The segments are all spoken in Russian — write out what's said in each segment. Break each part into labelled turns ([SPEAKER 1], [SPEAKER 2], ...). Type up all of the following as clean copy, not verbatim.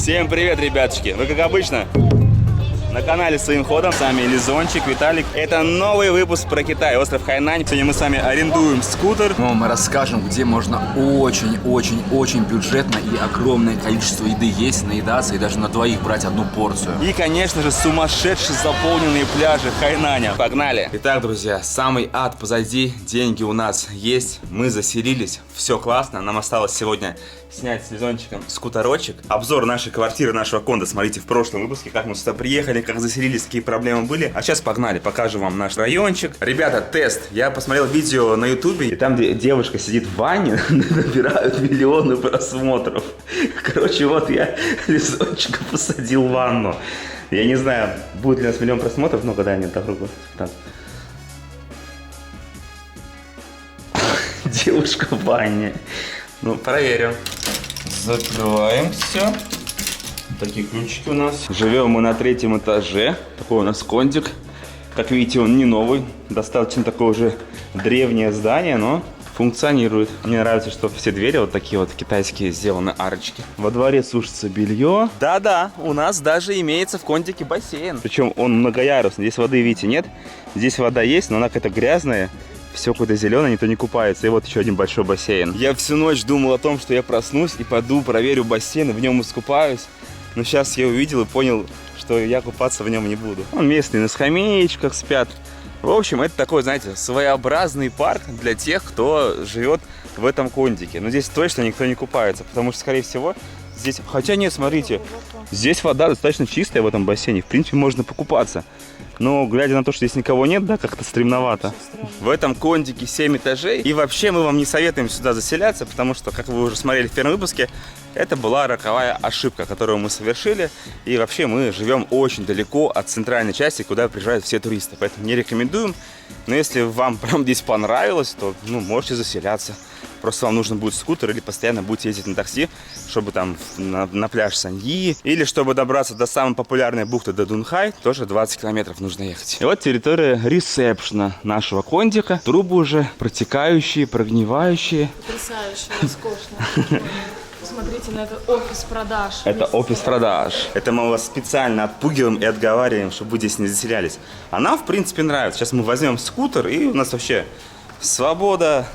[SPEAKER 1] Всем привет, ребяточки! Вы как обычно на канале Своим ходом, с вами Лизончик, Виталик. Это новый выпуск про Китай, остров Хайнань. Сегодня мы с вами арендуем скутер.
[SPEAKER 2] Мы расскажем, где можно очень бюджетно и огромное количество еды есть, наедаться и даже на двоих брать одну порцию.
[SPEAKER 1] И, конечно же, сумасшедшие заполненные пляжи Хайнаня. Погнали!
[SPEAKER 2] Итак, друзья, самый ад позади, деньги у нас есть, мы заселились, все классно. Нам осталось сегодня снять с Лизончиком скутерочек. Обзор нашей квартиры, нашего кондо смотрите в прошлом выпуске, как мы сюда приехали, как заселились, какие проблемы были. А сейчас погнали, покажу вам наш райончик. Ребята, тест. Я посмотрел видео на ютубе, и там девушка сидит в ванне, набирают миллионы просмотров. Короче, вот я Лизончика посадил в ванну. Я не знаю, будет ли у нас миллион просмотров, но когда нет, так руку. Так. Девушка в ванне. Ну, проверим. Закрываем все. Такие ключики у нас. Живем мы на 3-м этаже. Такой у нас кондик. Как видите, он не новый. Достаточно такое уже древнее здание, но функционирует. Мне нравится, что все двери вот такие вот китайские сделаны, арочки. Во дворе сушится белье. Да-да, у нас даже имеется в кондике бассейн. Причем он многоярусный. Здесь воды, видите, нет. Здесь вода есть, но она какая-то грязная. Все какое-то зеленое, никто не купается. И вот еще один большой бассейн. Я всю ночь думал о том, что я проснусь и пойду проверю бассейн, и в нем искупаюсь. Но сейчас я увидел и понял, что я купаться в нем не буду. Он местные на скамеечках спят. В общем, это такой, знаете, своеобразный парк для тех, кто живет в этом кондике. Но здесь точно никто не купается, потому что, скорее всего, здесь... Хотя нет, смотрите, здесь вода достаточно чистая в этом бассейне. В принципе, можно покупаться. Но, глядя на то, что здесь никого нет, да, как-то стремновато. В этом кондике 7 этажей. И вообще мы вам не советуем сюда заселяться, потому что, как вы уже смотрели в первом выпуске, это была роковая ошибка, которую мы совершили. И вообще мы живем очень далеко от центральной части, куда приезжают все туристы. Поэтому не рекомендуем. Но если вам прям здесь понравилось, то можете заселяться. Просто вам нужно будет скутер или постоянно будете ездить на такси, чтобы там на пляж Саньи. Или чтобы добраться до самой популярной бухты до Дунхай, тоже 20 километров нужно ехать. И вот территория ресепшена нашего кондика. Трубы уже протекающие, прогнивающие.
[SPEAKER 3] Потрясающе, роскошно. Посмотрите на это офис продаж.
[SPEAKER 1] Это офис продаж. Это мы вас специально отпугиваем и отговариваем, чтобы вы здесь не заселялись. А нам, в принципе, нравится. Сейчас мы возьмем скутер, и у нас вообще свобода.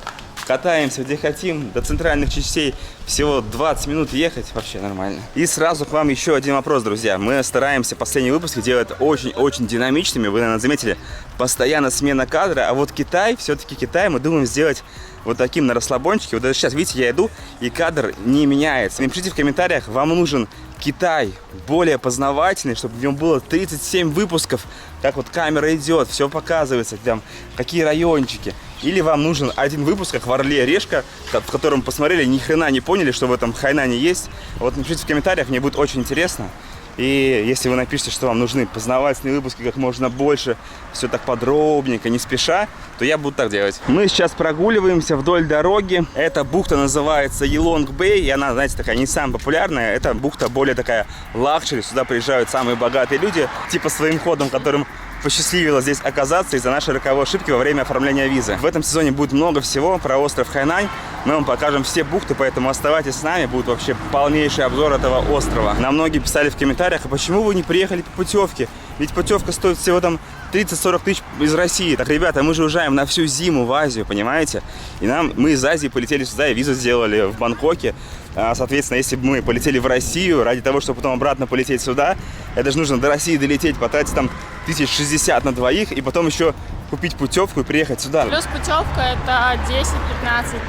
[SPEAKER 1] Катаемся где хотим, до центральных частей всего 20 минут ехать, вообще нормально. И сразу к вам еще один вопрос, друзья. Мы стараемся последние выпуски делать очень-очень динамичными. Вы, наверное, заметили, постоянно смена кадра. А вот Китай, все-таки Китай мы думаем сделать вот таким на расслабончике. Вот даже сейчас, видите, я иду, и кадр не меняется. Напишите в комментариях, вам нужен Китай более познавательный, чтобы в нем было 37 выпусков, как вот камера идет, все показывается, там, какие райончики. Или вам нужен один выпуск, как в «Орле и Решка», в котором посмотрели, ни хрена не поняли, что в этом Хайнане есть. Вот напишите в комментариях, мне будет очень интересно. И если вы напишите, что вам нужны познавательные выпуски как можно больше, все так подробненько, не спеша, то я буду так делать. Мы сейчас прогуливаемся вдоль дороги. Эта бухта называется Елонг-Бэй, и она, знаете, такая не самая популярная. Эта бухта более такая лакшери, сюда приезжают самые богатые люди, типа своим ходом, которым посчастливилось здесь оказаться из-за нашей роковой ошибки во время оформления визы. В этом сезоне будет много всего про остров Хайнань. Мы вам покажем все бухты, поэтому оставайтесь с нами. Будет вообще полнейший обзор этого острова. Нам многие писали в комментариях, а почему вы не приехали по путевке? Ведь путевка стоит всего там 30-40 тысяч из России. Так, ребята, мы же уезжаем на всю зиму в Азию, понимаете? И мы из Азии полетели сюда и визу сделали в Бангкоке. Соответственно, если бы мы полетели в Россию ради того, чтобы потом обратно полететь сюда, это же нужно до России долететь, потратить там 1060 на двоих и потом еще купить путевку и приехать сюда.
[SPEAKER 3] Плюс путевка это 10-15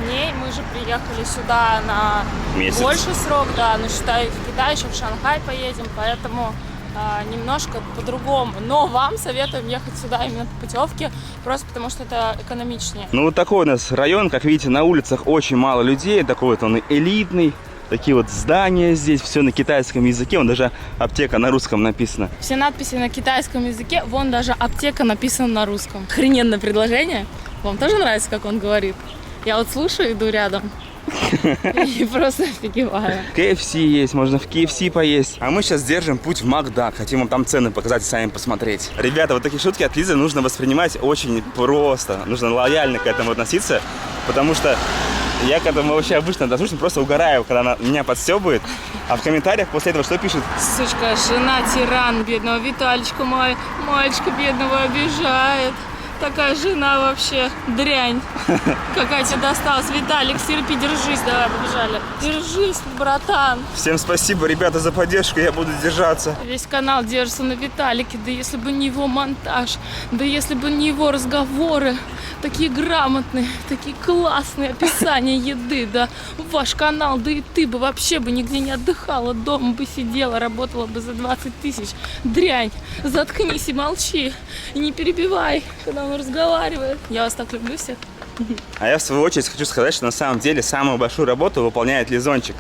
[SPEAKER 3] дней. Мы же приехали сюда на
[SPEAKER 1] месяц.
[SPEAKER 3] Больший срок, да, но считай, в Китай еще в Шанхай поедем, поэтому немножко по-другому. Но вам советуем ехать сюда именно по путевке, просто потому что это экономичнее.
[SPEAKER 1] Ну вот такой у нас район, как видите, на улицах очень мало людей, такой вот он элитный. Такие вот здания здесь, все на китайском языке, вон даже аптека на русском написана.
[SPEAKER 3] Все надписи на китайском языке, вон даже аптека написана на русском. Охрененное предложение. Вам тоже нравится, как он говорит? Я вот слушаю, иду рядом. И просто офигеваю.
[SPEAKER 1] KFC есть, можно в KFC поесть. А мы сейчас держим путь в Макдак. Хотим вам там цены показать и сами посмотреть. Ребята, вот такие шутки от Лизы нужно воспринимать очень просто. Нужно лояльно к этому относиться, потому что Я к этому вообще обычно дослушно просто угораю, когда она меня подстебывает. А в комментариях после этого что пишет?
[SPEAKER 3] Сучка, жена тиран бедного Виталичка, мальчика бедного обижает. Такая жена вообще дрянь. Какая тебе досталась. Виталик, терпи, держись, давай, побежали. Держись, братан.
[SPEAKER 1] Всем спасибо, ребята, за поддержку, я буду держаться.
[SPEAKER 3] Весь канал держится на Виталике, да если бы не его монтаж, да если бы не его разговоры, такие грамотные, такие классные описания еды, да ваш канал, да и ты бы вообще бы нигде не отдыхала, дома бы сидела, работала бы за 20 тысяч. Дрянь, заткнись и молчи, и не перебивай, когда он разговаривает. Я вас так люблю всех.
[SPEAKER 1] А я в свою очередь хочу сказать, что на самом деле самую большую работу выполняет Лизончик.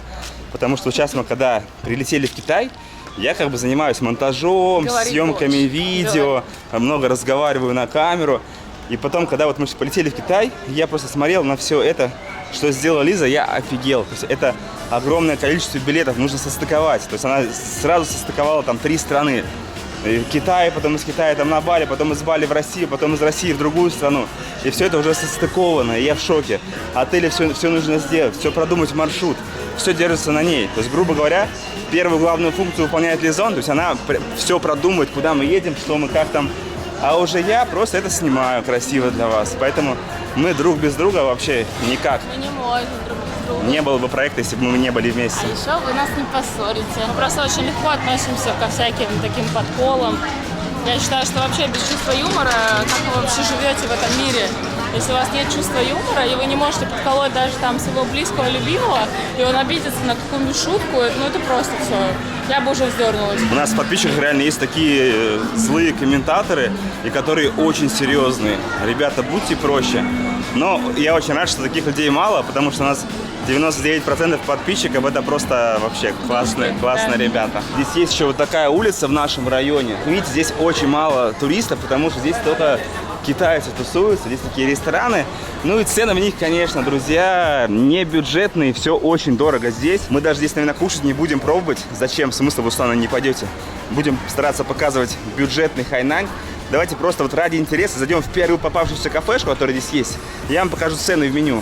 [SPEAKER 1] Потому что сейчас мы, когда прилетели в Китай, я как бы занимаюсь монтажом,
[SPEAKER 3] Говори
[SPEAKER 1] съемками
[SPEAKER 3] больше.
[SPEAKER 1] видео, много разговариваю на камеру. И потом, когда вот мы полетели в Китай, я просто смотрел на все это, что сделала Лиза, я офигел. То есть это огромное количество билетов нужно состыковать. То есть она сразу состыковала там 3 страны. Китай, потом из Китая там на Бали, потом из Бали в Россию, потом из России в другую страну. И все это уже состыковано, и я в шоке. Отели все нужно сделать, все продумать маршрут, все держится на ней. То есть, грубо говоря, первую главную функцию выполняет Лизон, то есть она все продумает, куда мы едем, что мы, как там. А уже я просто это снимаю красиво для вас. Поэтому мы друг без друга вообще никак.
[SPEAKER 3] Мы не можем друг без друга.
[SPEAKER 1] Не было бы проекта, если бы мы не были вместе.
[SPEAKER 3] А еще вы нас не поссорите. Мы просто очень легко относимся ко всяким таким подколам. Я считаю, что вообще без чувства юмора, как вы вообще живете в этом мире? Если у вас нет чувства юмора, и вы не можете подколоть даже там своего близкого, любимого, и он обидится на какую-нибудь шутку, ну это просто все. Я бы уже вздернулась.
[SPEAKER 1] У нас в подписчиках реально есть такие злые комментаторы, и которые очень серьезные. Ребята, будьте проще. Но я очень рад, что таких людей мало, потому что у нас 99% подписчиков это просто вообще классные ребята. Здесь есть еще вот такая улица в нашем районе. Видите, здесь очень мало туристов, потому что здесь только китайцы тусуются, здесь такие рестораны. Ну и цены в них, конечно, друзья, не бюджетные, все очень дорого здесь. Мы даже здесь, наверное, кушать не будем пробовать. Зачем? Смысл, вы сюда не пойдете. Будем стараться показывать бюджетный Хайнань. Давайте просто вот ради интереса зайдем в первую попавшуюся кафешку, которая здесь есть. Я вам покажу цены в меню.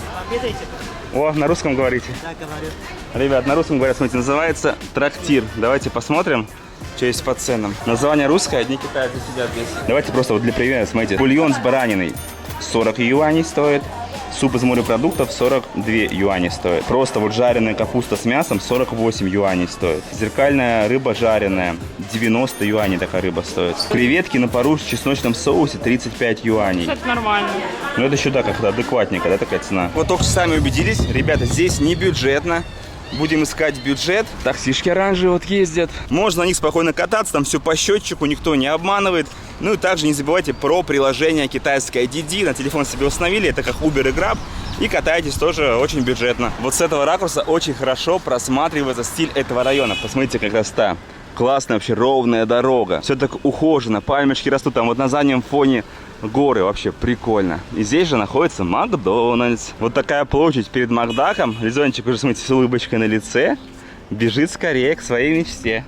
[SPEAKER 1] О, на русском говорите?
[SPEAKER 4] Да, говорю.
[SPEAKER 1] Ребят, на русском говорят, смотрите, называется трактир. Давайте посмотрим, что есть по ценам. Название русское, одни китайцы сидят здесь. Давайте просто вот для примера, смотрите. Бульон с бараниной 40 юаней стоит. Суп из морепродуктов 42 юани стоит. Просто вот жареная капуста с мясом 48 юаней стоит. Зеркальная рыба жареная 90 юаней такая рыба стоит. Креветки на пару в чесночном соусе 35 юаней.
[SPEAKER 3] Это нормально.
[SPEAKER 1] Ну это еще да, как-то адекватненько, да, такая цена. Вот только что сами убедились, ребята, здесь не бюджетно. Будем искать бюджет. Таксишки оранжевые вот ездят. Можно на них спокойно кататься, там все по счетчику, никто не обманывает. Ну и также не забывайте про приложение китайское Didi. На телефон себе установили, это как Uber и Grab. И катаетесь тоже очень бюджетно. Вот с этого ракурса очень хорошо просматривается стиль этого района. Посмотрите, как красота. Классная вообще ровная дорога. Все так ухожено, пальмочки растут. Там вот на заднем фоне горы, вообще прикольно. И здесь же находится Макдональдс. Вот такая площадь перед Макдаком. Лизончик уже, смотрите, с улыбочкой на лице. Бежит скорее к своей мечте.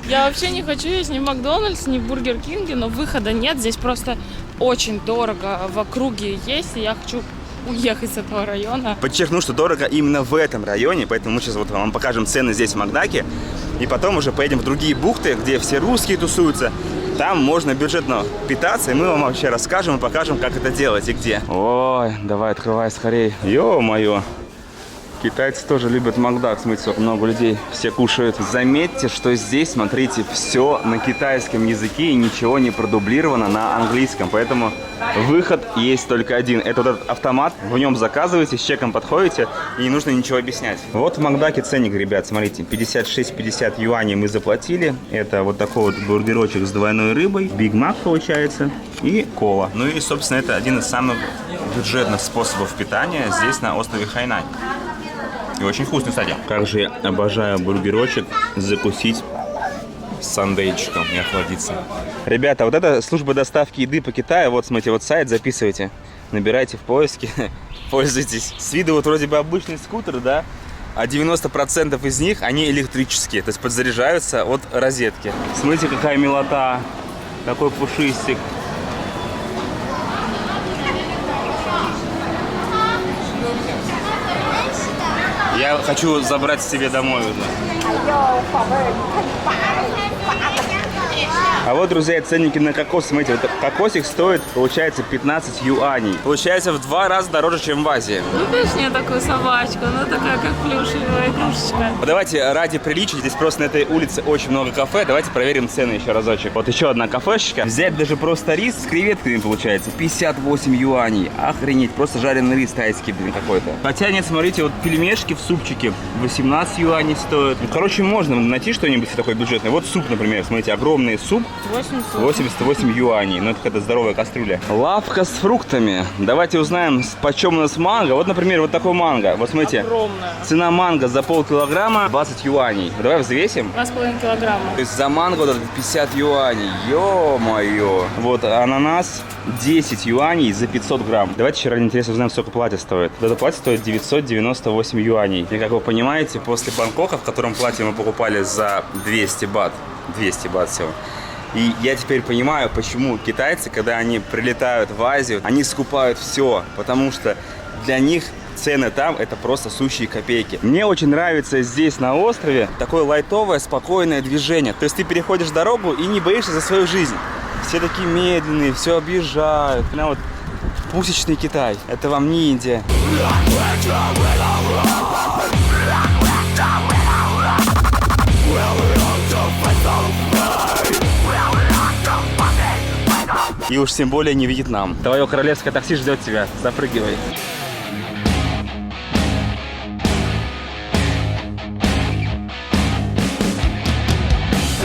[SPEAKER 3] Я вообще не хочу есть ни в Макдональдс, ни в Бургер Кинге, но выхода нет. Здесь просто очень дорого в округе есть, и я хочу уехать с этого района.
[SPEAKER 1] Подчеркну, что дорого именно в этом районе, поэтому мы сейчас вот вам покажем цены здесь в Макдаке. И потом уже поедем в другие бухты, где все русские тусуются. Там можно бюджетно питаться, и мы вам вообще расскажем и покажем, как это делать и где. Ой, давай открывай скорей. Ё-моё. Китайцы тоже любят Макдак, смотрите, сколько много людей, все кушают. Заметьте, что здесь, смотрите, все на китайском языке и ничего не продублировано на английском. Поэтому выход есть только один. Это вот этот автомат, в нем заказываете, с чеком подходите и не нужно ничего объяснять. Вот в Макдаке ценник, ребят, смотрите, 56-50 юаней мы заплатили. Это вот такой вот бургерочек с двойной рыбой, Биг Мак получается и кола. Ну и, собственно, это один из самых бюджетных способов питания здесь на острове Хайнань. И очень вкусный, кстати. Как же я обожаю бургерочек закусить с сандвичиком и охладиться. Ребята, вот это служба доставки еды по Китаю. Вот, смотрите, вот сайт, записывайте. Набирайте в поиске, пользуйтесь. С виду вот вроде бы обычный скутер, да? А 90% из них, они электрические. То есть подзаряжаются от розетки. Смотрите, какая милота. Какой пушистик. Я хочу забрать себе домой уже. А вот, друзья, ценники на кокос. Смотрите, вот кокосик стоит, получается, 15 юаней. Получается, в 2 раза дороже, чем в Азии.
[SPEAKER 3] Любишь мне такую собачку? Она такая, как плюшевая игрушечка.
[SPEAKER 1] Давайте ради приличия, здесь просто на этой улице очень много кафе. Давайте проверим цены еще разочек. Вот еще одна кафешечка. Взять даже просто рис с креветками получается 58 юаней. Охренеть, просто жареный рис тайский, блин, какой-то. Хотя нет, смотрите, вот пельмешки в супчике 18 юаней стоят. Ну, короче, можно найти что-нибудь такое бюджетное. Вот суп, например, смотрите, огромный суп. 88 юаней. Ну, это какая-то здоровая кастрюля. Лавка с фруктами. Давайте узнаем, почем у нас манго. Вот, например, вот такой манго. Вот смотрите.
[SPEAKER 3] Огромная.
[SPEAKER 1] Цена манго за полкилограмма 20 юаней. Давай взвесим.
[SPEAKER 3] 2,5 килограмма.
[SPEAKER 1] То есть за манго вот это 50 юаней. Ё-моё. Вот ананас 10 юаней за 500 грамм. Давайте еще ради интереса узнаем, сколько платье стоит. Вот это платье стоит 998 юаней. И как вы понимаете, после Бангкока, в котором платье мы покупали за 200 бат. 200 бат всего. И я теперь понимаю, почему китайцы, когда они прилетают в Азию, они скупают все, потому что для них цены там это просто сущие копейки. Мне очень нравится здесь на острове такое лайтовое, спокойное движение. То есть ты переходишь дорогу и не боишься за свою жизнь. Все такие медленные, все объезжают. Прям вот пусечный Китай. Это вам не Индия. И уж тем более не Вьетнам. Твое королевское такси ждет тебя. Запрыгивай.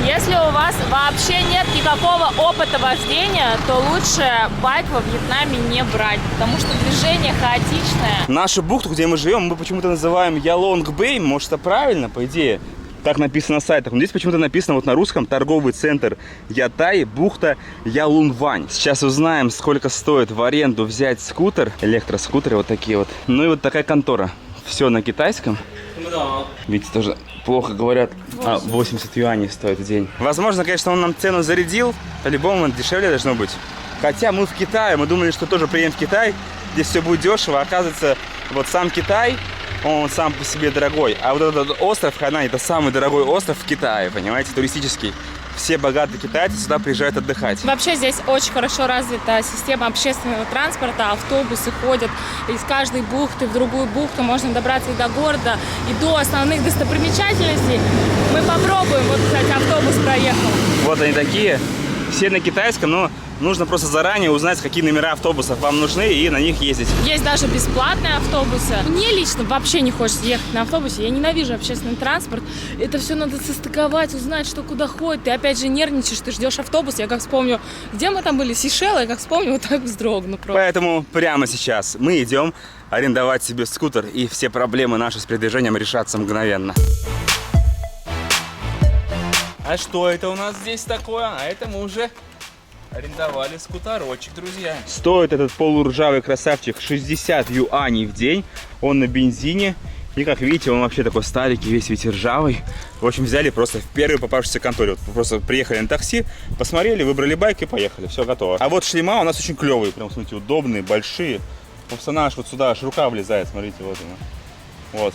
[SPEAKER 3] Если у вас вообще нет никакого опыта вождения, то лучше байк во Вьетнаме не брать, потому что движение хаотичное.
[SPEAKER 1] Нашу бухту, где мы живем, мы почему-то называем Ялонг-Бэй. Может, это правильно, по идее? Так написано на сайтах. Но здесь почему-то написано вот на русском: торговый центр Ятай, бухта Ялунвань. Сейчас узнаем, сколько стоит в аренду взять скутер. Электроскутеры вот такие вот. Ну и вот такая контора. Все на китайском. Видите, тоже плохо говорят. 80 юаней стоит в день. Возможно, конечно, он нам цену зарядил. По-любому дешевле должно быть. Хотя мы в Китае, мы думали, что тоже приедем в Китай. Здесь все будет дешево. Оказывается, вот сам Китай, он сам по себе дорогой. А вот этот остров Хайнань, это самый дорогой остров в Китае, понимаете, туристический. Все богатые китайцы сюда приезжают отдыхать.
[SPEAKER 3] Вообще здесь очень хорошо развита система общественного транспорта. Автобусы ходят из каждой бухты в другую бухту. Можно добраться и до города, и до основных достопримечательностей. Мы попробуем. Вот, кстати, автобус проехал.
[SPEAKER 1] Вот они такие. Все на китайском, но нужно просто заранее узнать, какие номера автобусов вам нужны, и на них ездить.
[SPEAKER 3] Есть даже бесплатные автобусы. Мне лично вообще не хочется ехать на автобусе. Я ненавижу общественный транспорт. Это все надо состыковать, узнать, что куда ходит. Ты опять же нервничаешь, ты ждешь автобус. Я как вспомню, где мы там были, Сейшелы, я как вспомню, вот так вздрогну просто.
[SPEAKER 1] Поэтому прямо сейчас мы идем арендовать себе скутер, и все проблемы наши с передвижением решатся мгновенно. А что это у нас здесь такое? А это мы уже арендовали скутерочек, друзья. Стоит этот полуржавый красавчик 60 юаней в день. Он на бензине. И как видите, он вообще такой старенький, весь ведь ржавый. В общем, взяли просто в первой попавшейся конторе. Вот просто приехали на такси, посмотрели, выбрали байк и поехали. Все готово. А вот шлема у нас очень клевые. Прям, смотрите, удобные, большие. Собственно, аж вот сюда аж рука влезает. Смотрите, вот она. Вот.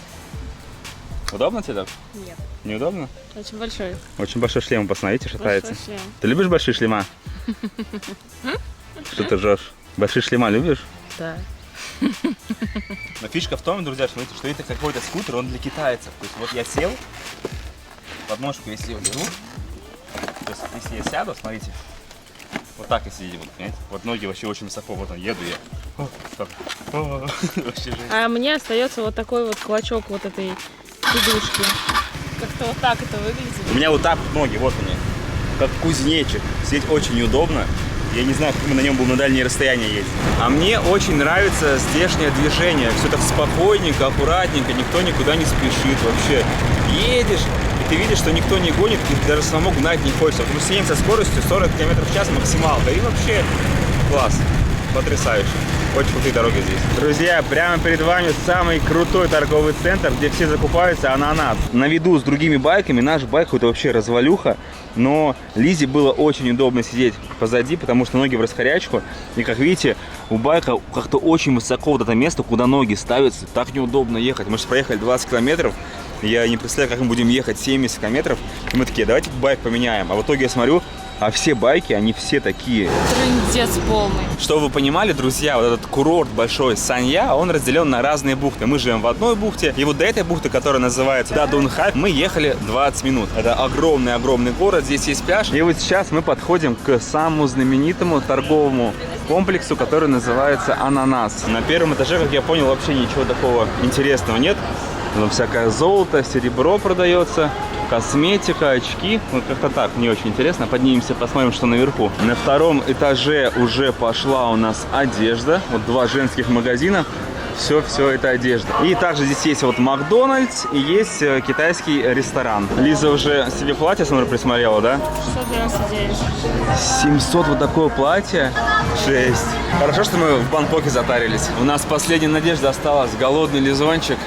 [SPEAKER 1] Удобно тебе так?
[SPEAKER 3] Нет.
[SPEAKER 1] Неудобно?
[SPEAKER 3] Очень большой.
[SPEAKER 1] Очень большой шлем, посмотрите, шатается.
[SPEAKER 3] Большой шлем.
[SPEAKER 1] Ты любишь большие шлема? Что ты ржешь? Большие шлема любишь?
[SPEAKER 3] Да.
[SPEAKER 1] Но фишка в том, друзья, что это какой-то скутер, он для китайцев. То есть вот я сел, подножку если я беру, то есть если я сяду, смотрите, вот так и сидеть, вот, понимаете? Вот ноги вообще очень высоко, вот он, еду я. Вообще жесть.
[SPEAKER 3] А мне остается вот такой вот клочок вот этой сидушки. Как-то вот так это выглядит.
[SPEAKER 1] У меня вот так ноги, вот они, как кузнечик. Сидеть очень неудобно. Я не знаю, как мы на нем будем на дальние расстояния ездить. А мне очень нравится здешнее движение. Все так спокойненько, аккуратненько, никто никуда не спешит вообще. Едешь, и ты видишь, что никто не гонит, и даже самому гнать не хочется. Вот мы едем со скоростью 40 км в час максималка. И вообще класс, потрясающе. Очень крутые дороги здесь. Друзья, прямо перед вами самый крутой торговый центр, где все закупаются ананас. На виду с другими байками наш байк это вообще развалюха, но Лизе было очень удобно сидеть позади, потому что ноги в раскорячку. И как видите, у байка как-то очень высоко вот это место, куда ноги ставятся. Так неудобно ехать. Мы же проехали 20 километров. Я не представляю, как мы будем ехать 70 километров. И мы такие, давайте байк поменяем. А в итоге я смотрю, а все байки, они все такие.
[SPEAKER 3] Трындец полный.
[SPEAKER 1] Чтобы вы понимали, друзья, вот этот курорт большой Санья, он разделен на разные бухты. Мы живем в одной бухте, и вот до этой бухты, которая называется Дадунхай, мы ехали 20 минут. Это огромный-огромный город, здесь есть пляж. И вот сейчас мы подходим к самому знаменитому торговому комплексу, который называется Ананас. На первом этаже, как я понял, вообще ничего такого интересного нет. Там всякое золото, серебро продается, косметика, очки. Вот как-то так, не очень интересно. Поднимемся, посмотрим, что наверху. На втором этаже уже пошла у нас одежда. Вот 2 женских магазина. Все это одежда. И также здесь есть вот Макдональдс и есть китайский ресторан. Лиза уже себе платье, смотрю, присмотрела, да?
[SPEAKER 3] 699.
[SPEAKER 1] 700 вот такое платье. 6. Хорошо, что мы в Бангкоке затарились. У нас последняя надежда осталась. Голодный лизончик.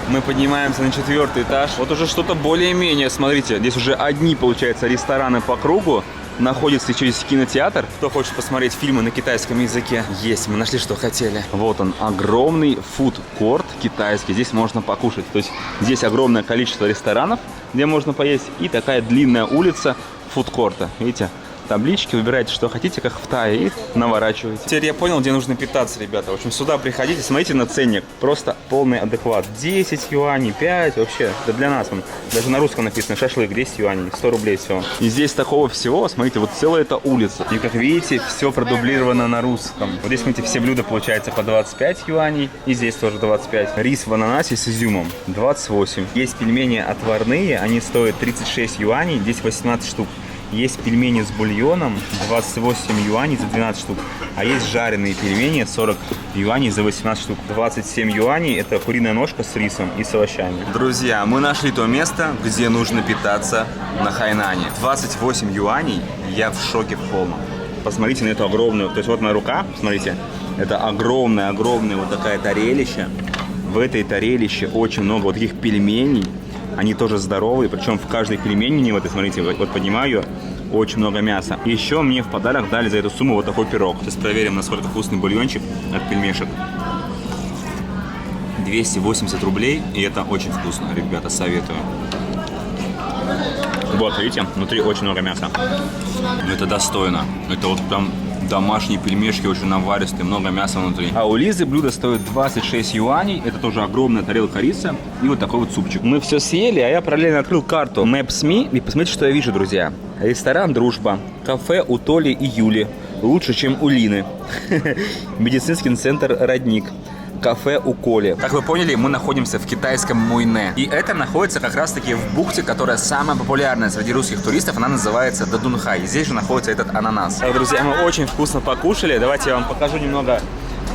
[SPEAKER 1] Мы поднимаемся на 4-й этаж. Вот уже что-то более-менее, смотрите, здесь уже одни, получается, рестораны по кругу. Находится еще есть кинотеатр. Кто хочет посмотреть фильмы на китайском языке? Есть, мы нашли, что хотели. Вот он, огромный фудкорт китайский. Здесь можно покушать. То есть здесь огромное количество ресторанов, где можно поесть. И такая длинная улица фудкорта. Видите? Таблички, выбирайте, что хотите, как в Тае, и наворачивайте. Теперь я понял, где нужно питаться, ребята. В общем, сюда приходите, смотрите на ценник. Просто полный адекват. 10 юаней, 5, вообще. Да для нас, он, даже на русском написано шашлык, 10 юаней, 100 рублей всего. И здесь такого всего, смотрите, вот целая эта улица. И как видите, все продублировано на русском. Вот здесь, смотрите, все блюда получается по 25 юаней, и здесь тоже 25. Рис в ананасе с изюмом 28. Есть пельмени отварные, они стоят 36 юаней, здесь 18 штук. Есть пельмени с бульоном, 28 юаней за 12 штук. А есть жареные пельмени, 40 юаней за 18 штук. 27 юаней – это куриная ножка с рисом и с овощами. Друзья, мы нашли то место, где нужно питаться на Хайнане. 28 юаней, я в шоке в полном. Посмотрите на эту огромную, то есть вот моя рука, смотрите, это огромное вот такая тарелища. В этой тарелище очень много вот таких пельменей. Они тоже здоровые, причем в каждой пельмени, вот смотрите, вот поднимаю ее, очень много мяса. Еще мне в подарок дали за эту сумму вот такой пирог. Сейчас проверим, насколько вкусный бульончик от пельмешек. 280 рублей, и это очень вкусно, ребята, советую. Вот, видите, внутри очень много мяса. Это достойно. Это вот прям домашние пельмешки, очень наваристые, много мяса внутри. А у Лизы блюдо стоит 26 юаней. Это тоже огромная тарелка риса и вот такой вот супчик. Мы все съели, а я параллельно открыл карту Maps.me и посмотрите, что я вижу, друзья. Ресторан «Дружба», кафе у Толи и Юли, лучше, чем у Лины. Медицинский центр «Родник», кафе у Коли. Как вы поняли, мы находимся в китайском Муйне. И это находится как раз-таки в бухте, которая самая популярная среди русских туристов. Она называется Дадунхай. Здесь же находится этот ананас. Так, друзья, мы очень вкусно покушали. Давайте я вам покажу немного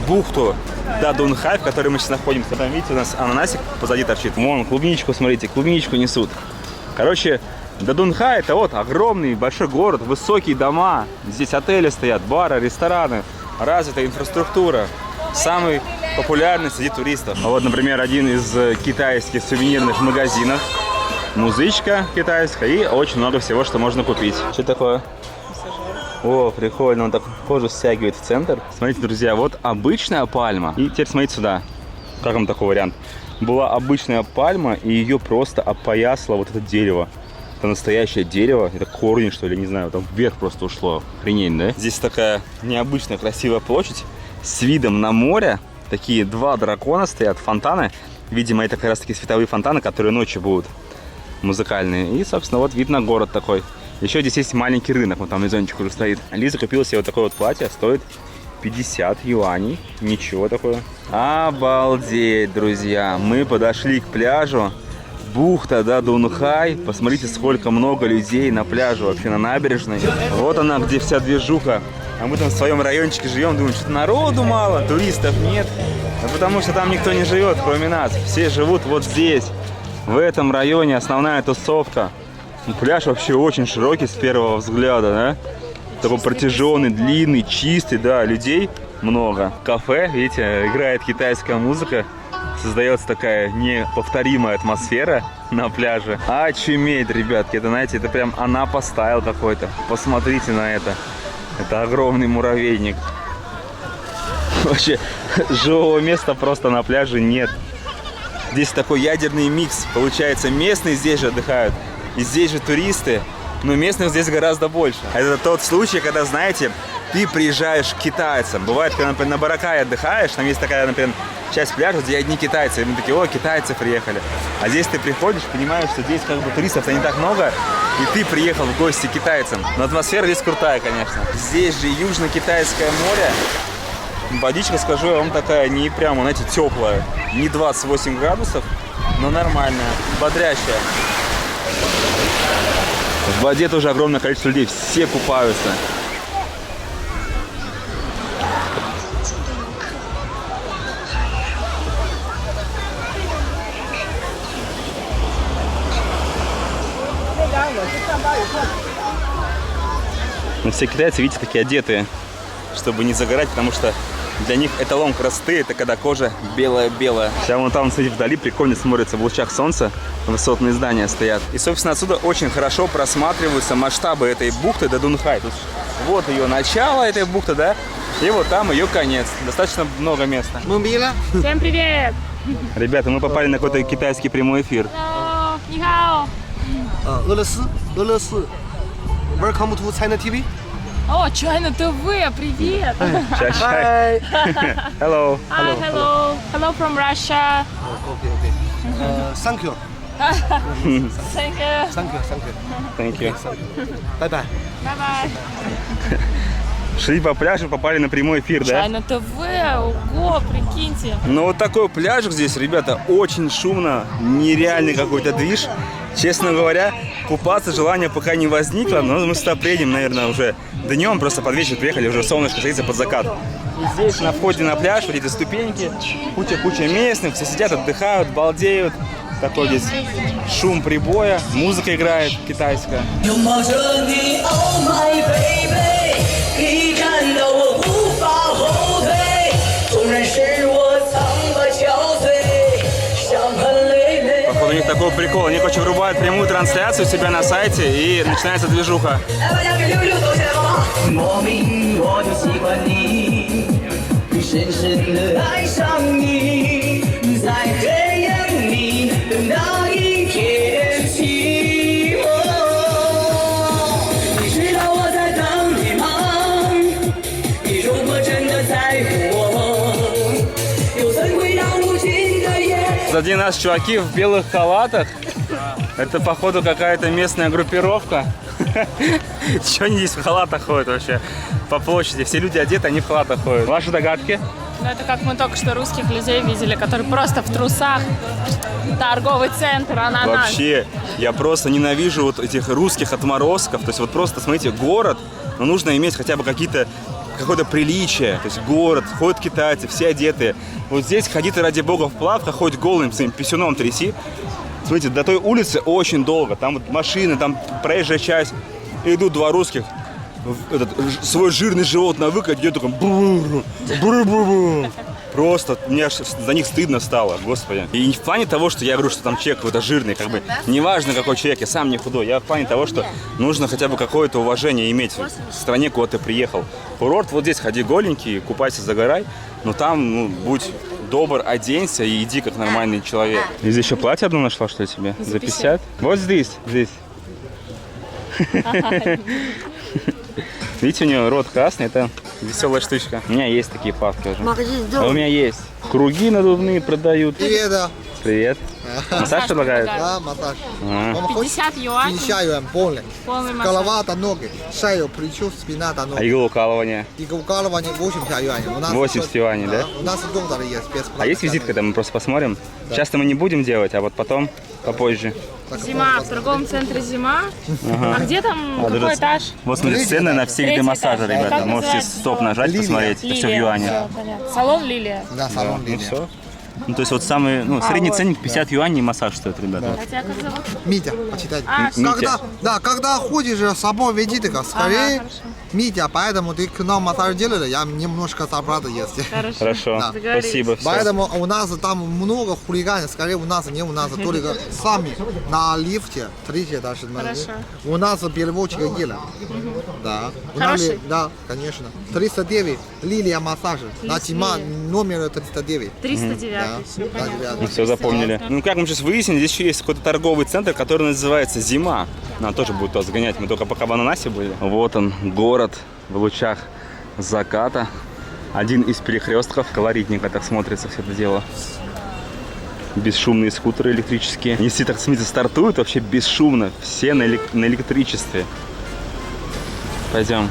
[SPEAKER 1] бухту Дадунхай, в которой мы сейчас находимся. Там, видите, у нас ананасик позади торчит. Вон, клубничку, смотрите, клубничку несут. Короче, Дадунхай — это вот огромный большой город, высокие дома. Здесь отели стоят, бары, рестораны, развитая инфраструктура. Самый популярный среди туристов. Вот, например, один из китайских сувенирных магазинов. Музычка китайская и очень много всего, что можно купить. Что такое? О, прикольно, он так кожу стягивает в центр. Смотрите, друзья, вот обычная пальма. И теперь смотрите сюда. Как вам такой вариант? Была обычная пальма, и ее просто опоясало вот это дерево. Это настоящее дерево, это корни, что ли, не знаю, там вверх просто ушло. Охренеть, да? Здесь такая необычная красивая площадь с видом на море. Такие 2 дракона стоят, фонтаны. Видимо, это как раз таки световые фонтаны, которые ночью будут музыкальные. И, собственно, вот вид на город такой. Еще здесь есть маленький рынок, вот там лизончик уже стоит. Лиза купила себе вот такое вот платье, стоит 50 юаней. Ничего такое. Обалдеть, друзья. Мы подошли к пляжу. Бухта Дадунхай. Посмотрите, сколько много людей на пляже, вообще на набережной. Вот она, где вся движуха. А мы там в своем райончике живем, думаем, что народу мало, туристов нет. А потому что там никто не живет, кроме нас. Все живут вот здесь, в этом районе, основная тусовка. Пляж вообще очень широкий с первого взгляда, да? Такой протяженный, длинный, чистый, да. Людей
[SPEAKER 2] много. Кафе, видите, играет китайская музыка. Создается такая неповторимая атмосфера на пляже. Очуметь, ребятки, это, знаете, это прям Анапа стайл какой-то. Посмотрите на это. Это огромный муравейник. Вообще, живого места просто на пляже нет. Здесь такой ядерный микс. Получается, местные здесь же отдыхают, и здесь же туристы. Но местных здесь гораздо больше. Это тот случай, когда, знаете, ты приезжаешь к китайцам. Бывает, когда, например, на Боракае отдыхаешь, там есть такая, например, часть пляжа, где одни китайцы. И мы такие: о, китайцы приехали. А здесь ты приходишь, понимаешь, что здесь как бы туристов-то не так много, и ты приехал в гости к китайцам. Но атмосфера здесь крутая, конечно. Здесь же Южно-Китайское море. Водичка, скажу я вам, такая не прямо, знаете, теплая. Не 28 градусов, но нормальная, бодрящая. В воде тоже огромное количество людей, все купаются. Но все китайцы, видите, такие одетые, чтобы не загорать, потому что для них эталон красоты — это когда кожа белая-белая. Сейчас вон там, смотрите, вдали прикольно смотрится в лучах солнца, высотные здания стоят. И, собственно, отсюда очень хорошо просматриваются масштабы этой бухты до Дунхай. Тут вот ее начало, этой бухты, да, и вот там ее конец. Достаточно много места.
[SPEAKER 3] Всем привет!
[SPEAKER 2] Ребята, мы попали на какой-то китайский прямой эфир.
[SPEAKER 3] Hello, 你好.
[SPEAKER 4] 俄罗斯 Welcome to China TV.
[SPEAKER 3] О, China TV, привет!
[SPEAKER 2] Чай-чай. Hello.
[SPEAKER 3] Hi, hello. Hello from Russia.
[SPEAKER 4] Okay. Thank you.
[SPEAKER 3] Thank you.
[SPEAKER 2] Thank you.
[SPEAKER 4] Bye bye.
[SPEAKER 3] Bye-bye.
[SPEAKER 2] Шли по пляжу, попали на прямой эфир, да?
[SPEAKER 3] China TV, ого, прикиньте.
[SPEAKER 2] Ну вот такой пляжик здесь, ребята, очень шумно, нереальный какой-то движ. Честно говоря, купаться желания пока не возникло, но мы сюда приедем, наверное, уже днем, просто под вечер приехали, уже солнышко садится под закат. И здесь на входе на пляж, вот эти ступеньки, куча местных, все сидят, отдыхают, балдеют. Такой здесь шум прибоя, музыка играет китайская.
[SPEAKER 5] 拥抱着你 ，Oh my baby， 可以看到我无法后退，纵然是我苍白憔悴，伤痕累累。
[SPEAKER 2] Походу у них такой прикол, они, короче, врубают прямую трансляцию у себя на сайте и начинается движуха.
[SPEAKER 5] 来吧，两个溜溜走起来好不好？莫名我就喜欢你，深深的爱上你，在黑夜里等到一片寂寞。你知道我在等你吗？你如果真的在乎我，又怎会让无尽的夜？
[SPEAKER 2] Сзади нас чуваки в белых халатах. Это, походу, какая-то местная группировка. Чего они здесь в халатах ходят вообще по площади? Все люди одеты, они в халатах ходят. Ваши догадки?
[SPEAKER 3] Ну, это как мы только что русских людей видели, которые просто в трусах. Торговый центр, ананас.
[SPEAKER 2] Вообще, я просто ненавижу вот этих русских отморозков. То есть вот просто, смотрите, город, но нужно иметь хотя бы какое-то приличие. То есть город, ходят китайцы, все одетые. Вот здесь ходи ты, ради бога, в плавках, хоть голым своим писюном тряси. Смотрите, до той улицы очень долго. Там вот машины, там проезжая часть. И идут два русских. Свой жирный живот на выкат, идет такой бру-бру-бру. Просто мне аж за них стыдно стало, господи. И не в плане того, что я говорю, что там человек какой-то жирный, как бы неважно какой человек, я сам не худой. Я в плане того, что нужно хотя бы какое-то уважение иметь в стране, куда ты приехал. Курорт вот здесь, ходи голенький, купайся, загорай. Но там, ну, будь добр, оденься и иди как нормальный человек. Здесь еще платье одно нашла, что ли, тебе? За 50? Вот здесь. Видите, у нее рот красный, это веселая штучка. У меня есть такие плавки уже. А у меня есть. Круги надувные продают.
[SPEAKER 4] Привет, да.
[SPEAKER 2] Привет. Массаж предлагают?
[SPEAKER 4] Да, массаж.
[SPEAKER 2] А.
[SPEAKER 4] Вам хочешь?
[SPEAKER 3] 50 юаней.
[SPEAKER 4] 50 юань полный.
[SPEAKER 3] Полный массаж.
[SPEAKER 4] Голова до ноги, шею, плечо, спина до
[SPEAKER 2] А
[SPEAKER 4] ноги.
[SPEAKER 2] иглоукалывание?
[SPEAKER 4] И укалывание 80 юаней. У нас
[SPEAKER 2] 80 юаней, да?
[SPEAKER 4] У нас доктор есть бесплатно.
[SPEAKER 2] А есть визитка, там мы просто посмотрим? Сейчас-то мы не будем делать, а вот потом, попозже.
[SPEAKER 3] Зима, в торговом центре зима. А где там, какой
[SPEAKER 2] даже-
[SPEAKER 3] этаж?
[SPEAKER 2] Вот смотрите, цены на все виды
[SPEAKER 3] Третий
[SPEAKER 2] массажа,
[SPEAKER 3] этаж.
[SPEAKER 2] ребята.
[SPEAKER 3] Как
[SPEAKER 2] Можете
[SPEAKER 3] называется?
[SPEAKER 2] стоп нажать,
[SPEAKER 4] Лилия.
[SPEAKER 2] посмотреть. Это все в юане.
[SPEAKER 3] Всё, понятно. Салон Лилия.
[SPEAKER 4] Да, салон
[SPEAKER 2] Ну
[SPEAKER 4] Лилия.
[SPEAKER 2] все. Ну, то есть вот самый, ну, средний
[SPEAKER 3] вот.
[SPEAKER 2] ценник 50 юаней массаж стоит, ребята.
[SPEAKER 3] А тебя как зовут?
[SPEAKER 4] Митя, почитайте.
[SPEAKER 3] А,
[SPEAKER 2] Митя.
[SPEAKER 4] Когда ходишь с собой, веди так, скорее.
[SPEAKER 3] Ага, хорошо.
[SPEAKER 4] Митя, поэтому ты к нам массаж делали, я немножко зарплата есть.
[SPEAKER 2] Хорошо,
[SPEAKER 4] Да.
[SPEAKER 2] спасибо. Всё.
[SPEAKER 4] Поэтому у нас там много хулиганов, скорее у нас, не у нас, только сами на лифте, третий этаж.
[SPEAKER 3] Хорошо.
[SPEAKER 4] У нас переводчик есть. Да. У нас
[SPEAKER 3] Хороший?
[SPEAKER 4] Да, конечно. 309, лилия массажа. На Тима номер 309.
[SPEAKER 3] 309.
[SPEAKER 4] Да.
[SPEAKER 3] Все
[SPEAKER 4] Да,
[SPEAKER 3] понятно.
[SPEAKER 4] ребята.
[SPEAKER 2] Ну, все запомнили. Ну, как мы сейчас выяснили, здесь еще есть какой-то торговый центр, который называется «Зима». Нам тоже будет туда сгонять. Мы только пока в Ананасе были. Вот он, город в лучах заката. Один из перекрестков. Колоритненько так смотрится все это дело. Бесшумные скутеры электрические. Они все, так смотрите, стартуют вообще бесшумно. Все на электричестве. Пойдем.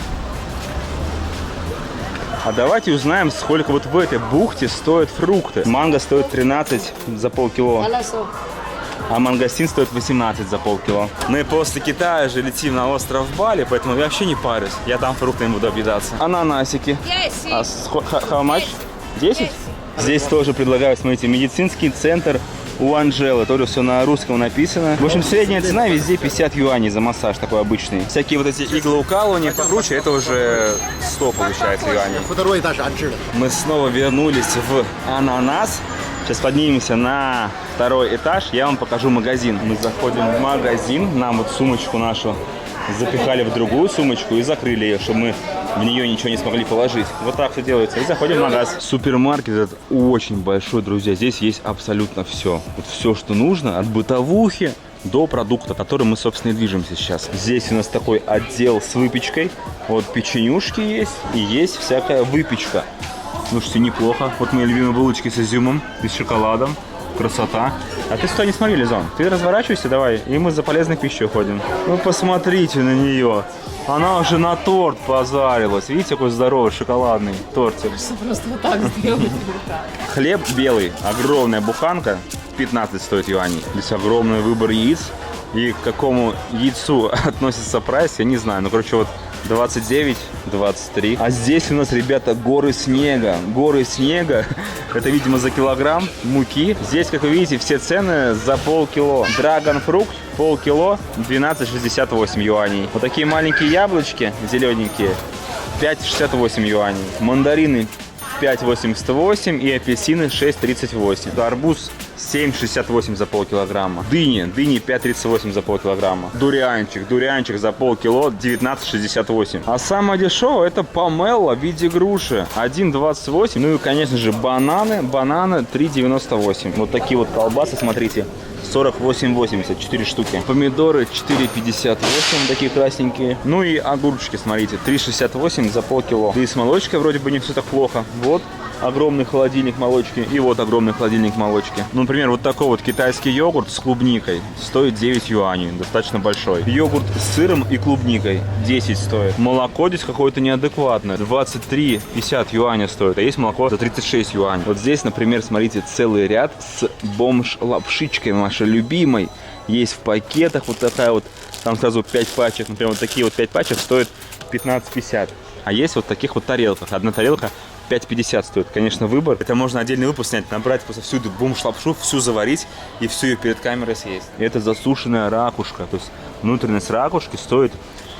[SPEAKER 2] А давайте узнаем, сколько вот в этой бухте стоят фрукты. Манго стоит 13 за полкило. А мангостин стоит 18 за полкило. Мы после Китая же летим на остров Бали, поэтому я вообще не парюсь. Я там фруктами буду объедаться. Ананасики. А how much? 10? Здесь тоже предлагают, смотрите, медицинский центр у Анжелы. Тоже все на русском написано. В общем, средняя цена везде 50 юаней за массаж такой обычный. Всякие вот эти иглоукалывания покруче, это уже 100 получается юаней.
[SPEAKER 4] Второй этаж Анжелы.
[SPEAKER 2] Мы снова вернулись в Ананас. Сейчас поднимемся на второй этаж, я вам покажу магазин. Мы заходим в магазин, нам вот сумочку нашу запихали в другую сумочку и закрыли ее, чтобы мы в нее ничего не смогли положить. Вот так все делается. И заходим в магаз. Супермаркет этот очень большой, друзья. Здесь есть абсолютно все. Вот все, что нужно, от бытовухи до продукта, которым мы, собственно, и движемся сейчас. Здесь у нас такой отдел с выпечкой. Вот печенюшки есть и есть всякая выпечка. Слушайте, неплохо. Вот мои любимые булочки с изюмом и с шоколадом. Красота. А ты сюда не смотри, Лизон. Ты разворачивайся давай, и мы за полезной пищей уходим. Ну, посмотрите на нее. Она уже на торт позарилась. Видите, какой здоровый шоколадный тортик.
[SPEAKER 3] Просто вот так сделать.
[SPEAKER 2] Хлеб белый. Огромная буханка. 15 стоит юаней. Здесь огромный выбор яиц. И к какому яйцу относится прайс, я не знаю. Ну, короче, вот 29, 23. А здесь у нас, ребята, горы снега. Горы снега. Это, видимо, за килограмм муки. Здесь, как вы видите, все цены за полкило. Драгонфрукт полкило 12,68 юаней. Вот такие маленькие яблочки зелененькие 5,68 юаней. Мандарины 5,88 и апельсины 6,38. Арбуз 7,68 за полкилограмма. Дыни 5,38 за полкилограмма. Дурианчик за полкило 19,68. А самое дешевое это помело в виде груши 1,28. Ну и, конечно же, бананы 3,98. Вот такие вот колбасы, смотрите. 48,80, 4 штуки. Помидоры 4,58, такие красненькие. Ну и огурчики, смотрите, 3,68 за полкило. Да и с молочкой вроде бы не все так плохо. Вот огромный холодильник молочки и вот огромный холодильник молочки. Ну, например, вот такой вот китайский йогурт с клубникой стоит 9 юаней, достаточно большой. Йогурт с сыром и клубникой 10 стоит. Молоко здесь какое-то неадекватное, 23,50 юаня стоит, а есть молоко за 36 юаней. Вот здесь, например, смотрите, целый ряд с бомж-лапшичкой нашей любимой. Есть в пакетах вот такая вот, там сразу 5 пачек, например, вот такие вот 5 пачек стоят 15,50. А есть вот таких вот тарелках. Одна тарелка 5,50 стоит. Конечно, выбор. Это можно отдельный выпуск снять, набрать просто всю эту бомж-лапшу, всю заварить и всю ее перед камерой съесть. Это засушенная ракушка. То есть внутренность ракушки стоит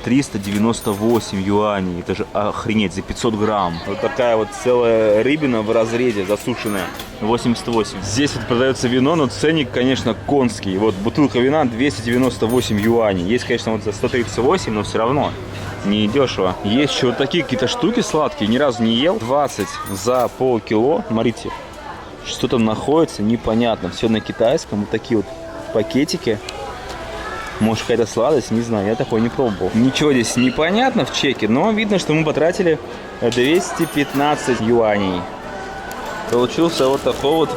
[SPEAKER 2] 398 юаней. Это же охренеть, за 500 грамм. Вот такая вот целая рыбина в разрезе, засушенная, 88. Здесь вот продается вино, но ценник, конечно, конский. Вот бутылка вина 298 юаней. Есть, конечно, вот за 138, но все равно не дешево. Есть еще вот такие какие-то штуки сладкие, ни разу не ел. 20 за полкило. Смотрите, что там находится, непонятно. Все на китайском. Вот такие вот пакетики. Может, какая-то сладость, не знаю, я такой не пробовал. Ничего здесь непонятно в чеке, но видно, что мы потратили 215 юаней. Получился вот такой вот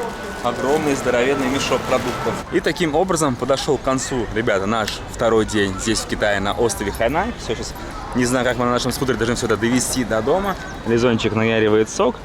[SPEAKER 2] огромный здоровенный мешок продуктов. И таким образом подошел к концу, ребята, наш второй день здесь, в Китае, на острове Хайнань. Все, сейчас не знаю, как мы на нашем скутере должны все это довести до дома. Лизончик наяривает сок.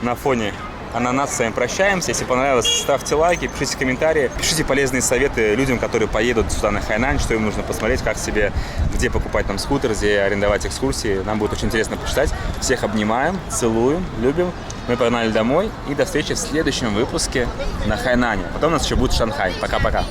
[SPEAKER 2] На фоне Ананас, с вами прощаемся. Если понравилось, ставьте лайки, пишите комментарии, пишите полезные советы людям, которые поедут сюда на Хайнань, что им нужно посмотреть, как себе, где покупать там скутер, где арендовать экскурсии. Нам будет очень интересно почитать. Всех обнимаем, целуем, любим. Мы погнали домой и до встречи в следующем выпуске на Хайнане. Потом у нас еще будет Шанхай. Пока-пока.